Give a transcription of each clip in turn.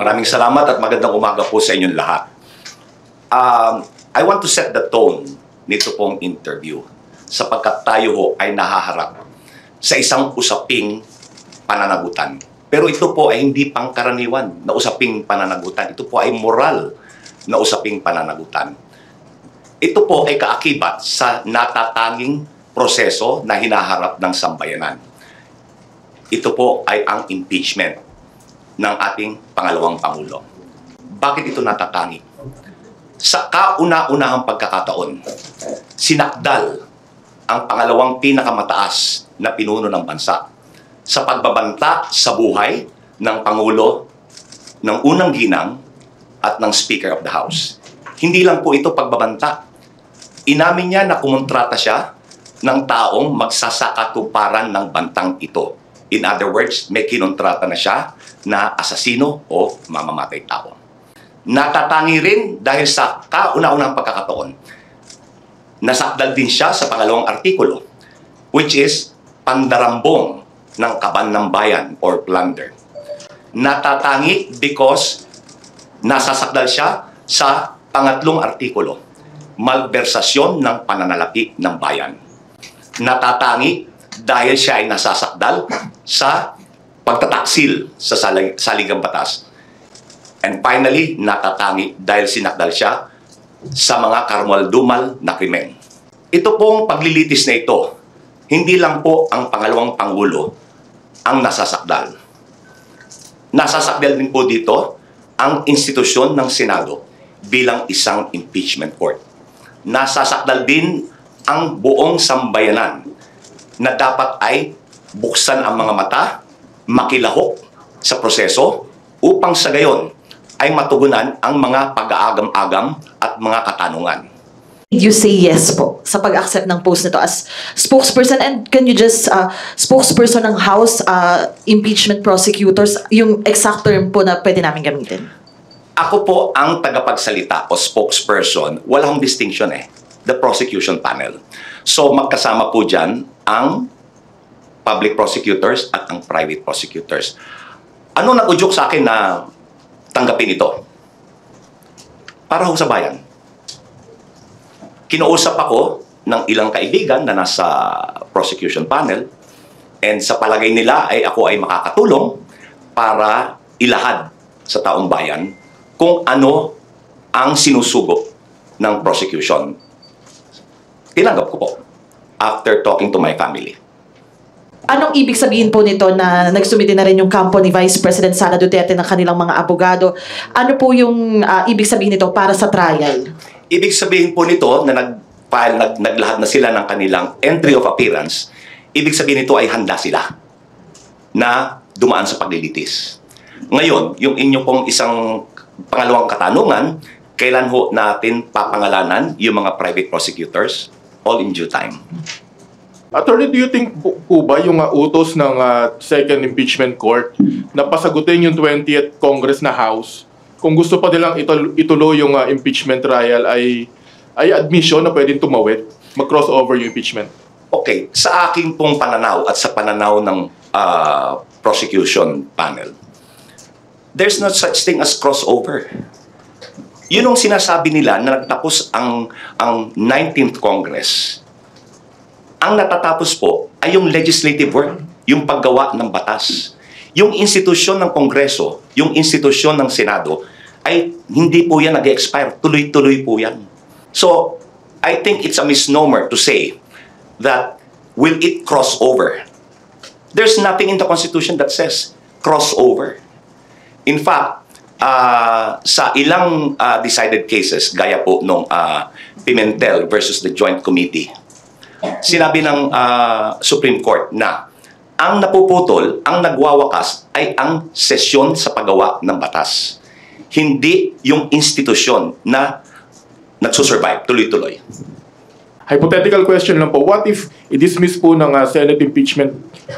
Maraming salamat at magandang umaga po sa inyong lahat. I want to set the tone nito pong interview sapagkat tayo ho ay nahaharap sa isang usaping pananagutan. Pero ito po ay hindi pangkaraniwan na usaping pananagutan. Ito po ay moral na usaping pananagutan. Ito po ay kaakibat sa natatanging proseso na hinaharap ng sambayanan. Ito po ay ang impeachment ng ating pangalawang Pangulo. Bakit ito natatangi? Sa kauna-unahang pagkakataon, sinakdal ang pangalawang pinakamataas na pinuno ng bansa sa pagbabanta sa buhay ng Pangulo, ng unang ginang at ng Speaker of the House. Hindi lang po ito pagbabanta. Inamin niya na kumontrata siya ng taong magsasakatuparan ng bantang ito. In other words, may kinontrata na siya na asasino o mamamatay tao. Natatangi rin dahil sa kauna-unahang pagkakataon, nasakdal din siya sa pangalawang artikulo, which is pandarambong ng kaban ng bayan or plunder. Natatangi because nasasakdal siya sa pangatlong artikulo, malversasyon ng pananalapi ng bayan. Natatangi dahil siya ay nasasakdal sa pagtataksil sa saligang batas. And finally, natatangi dahil sinakdal siya sa mga karumal-dumal na krimen. Ito pong paglilitis na ito, hindi lang po ang pangalawang Pangulo ang nasasakdal. Nasasakdal din po dito ang institusyon ng Senado bilang isang impeachment court. Nasasakdal din ang buong sambayanan na dapat ay buksan ang mga mata, makilahok sa proseso upang sa gayon ay matugunan ang mga pag-aagam-agam at mga katanungan. You say yes po sa pag-accept ng post nito as spokesperson, and can you just spokesperson ng House impeachment prosecutors, yung exact term po na pwede namin gamitin? Ako po ang tagapagsalita o spokesperson, walang distinction the prosecution panel. So magkasama po dyan ang public prosecutors at ang private prosecutors. Ano nag-udyok sa akin na tanggapin ito? Para ho sa bayan. Kinuusap ako ng ilang kaibigan na nasa prosecution panel, and sa palagay nila ay ako ay makakatulong para ilahad sa taong bayan kung ano ang sinusugo ng prosecution. Tinanggap ko po after talking to my family. Anong ibig sabihin po nito na nagsumite na rin yung kampo ni Vice President Sara Duterte ng kanilang mga abogado? Ano po yung ibig sabihin nito para sa trial? Ibig sabihin po nito na naglahad na sila ng kanilang entry of appearance. Ibig sabihin nito ay handa sila na dumaan sa paglilitis. Ngayon, yung inyo pong isang pangalawang katanungan, kailan ho natin papangalanan yung mga private prosecutors? All in due time. Attorney, do you think po ba yung utos ng second impeachment court na pasagutin yung 20th Congress na House, kung gusto pa nilang ituloy yung impeachment trial, ay admission na pwedeng tumawid, mag-crossover yung impeachment? Okay, sa aking pong pananaw at sa pananaw ng prosecution panel, there's no such thing as crossover. Yun ang sinasabi nila na nagtapos ang 19th Congress. Ang natatapos po ay yung legislative work, yung paggawa ng batas. Yung institusyon ng Kongreso, yung institusyon ng Senado, ay hindi po yan nag-expire. Tuloy-tuloy po yan. So, I think it's a misnomer to say that will it cross over? There's nothing in the Constitution that says crossover. In fact, sa ilang decided cases, gaya po nung Pimentel versus the Joint Committee, sinabi ng Supreme Court na ang napuputol, ang nagwawakas ay ang sesyon sa paggawa ng batas. Hindi yung institusyon na nagsusurvive, tuloy-tuloy. Hypothetical question lang po, what if i-dismiss po ng Senate Impeachment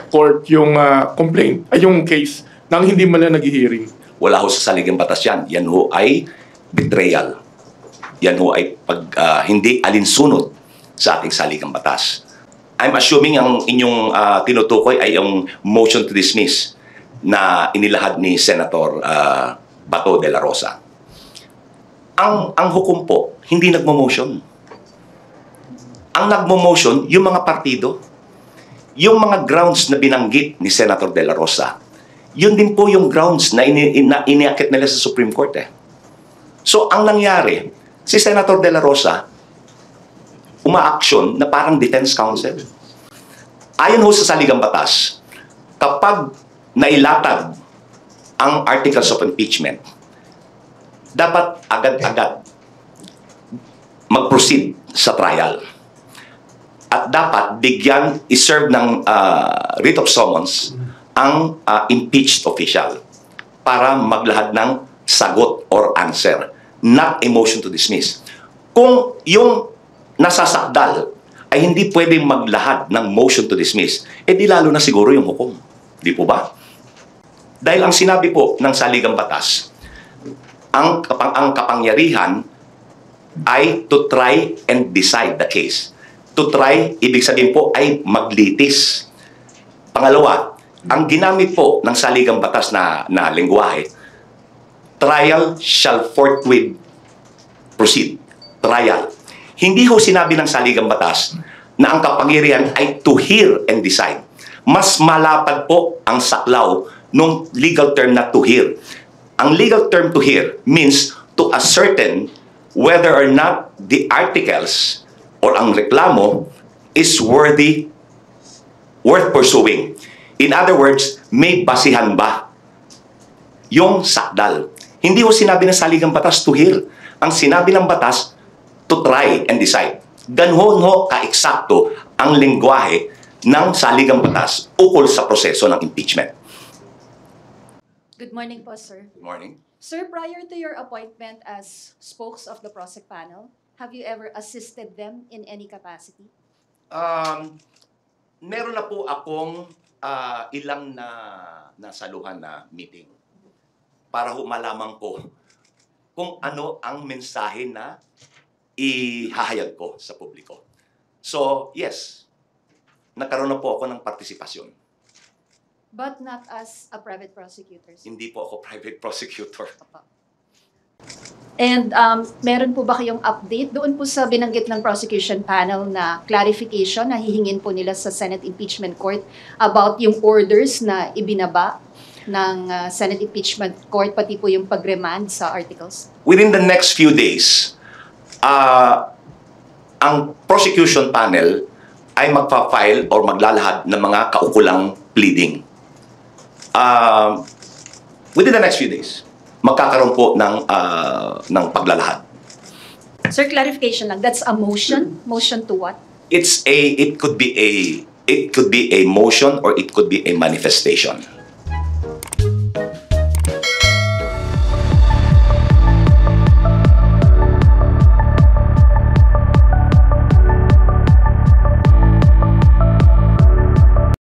Court yung complaint, ay yung case, nang hindi man lang nag-hearing? Wala ho sa saligang batas yan. Yan ho ay betrayal. Yan ho ay hindi alinsunod sa ating saligang batas. I'm assuming ang inyong tinutukoy ay yung motion to dismiss na inilahad ni Senator Bato de la Rosa. Ang hukom po, hindi nagmo-motion. Ang nagmo-motion, yung mga partido. Yung mga grounds na binanggit ni Senator de la Rosa, yun din po yung grounds na iniakit nila sa Supreme Court eh. So, ang nangyari, si Senator de la Rosa, uma-action na parang defense counsel. Ayon ho sa saligang batas, kapag nailatag ang articles of impeachment, dapat agad-agad mag-proceed sa trial. At dapat bigyan, iserve ng writ of summons ang impeached official para maglahad ng sagot or answer, not a motion to dismiss. Kung yung nasasakdal ay hindi pwedeng maglahad ng motion to dismiss, di lalo na siguro yung hukom. Di po ba? Dahil ang sinabi po ng saligang batas, ang kapangyarihan ay to try and decide the case. To try, ibig sabihin po ay maglitis. Pangalawa, ang ginamit po ng saligang batas na lengguwahe, trial shall forthwith proceed. Trial. Hindi ho sinabi ng saligang batas na ang kapangyarihan ay to hear and decide. Mas malapad po ang saklaw ng legal term na to hear. Ang legal term to hear means to ascertain whether or not the articles or ang reklamo is worth pursuing. In other words, may basihan ba yung sakdal? Hindi ho sinabi ng saligang batas to hear. Ang sinabi ng batas, to try and decide. Ganun ho ka-eksakto ang lengguwahe ng saligang batas ukol sa proseso ng impeachment. Good morning po, sir. Good morning. Sir, prior to your appointment as spokes of the PROSEC panel, have you ever assisted them in any capacity? Meron na po akong ilang nasaluhan na meeting para ho malaman ko kung ano ang mensahe na ihahayag ko sa publiko. So, yes, nagkaroon na po ako ng partisipasyon. But not as a private prosecutor, sir? Hindi po ako private prosecutor. And meron po ba kayong update doon po sa binanggit ng prosecution panel na clarification na hihingin po nila sa Senate Impeachment Court about yung orders na ibinaba ng Senate Impeachment Court, pati po yung pag-remand sa articles? Within the next few days, ang prosecution panel ay magpa-file or maglalahad ng mga kaukulang pleading. Within the next few days, magkakaroon po ng paglalahad. Sir, clarification lang. That's a motion? Motion to what? It could be a motion or it could be a manifestation.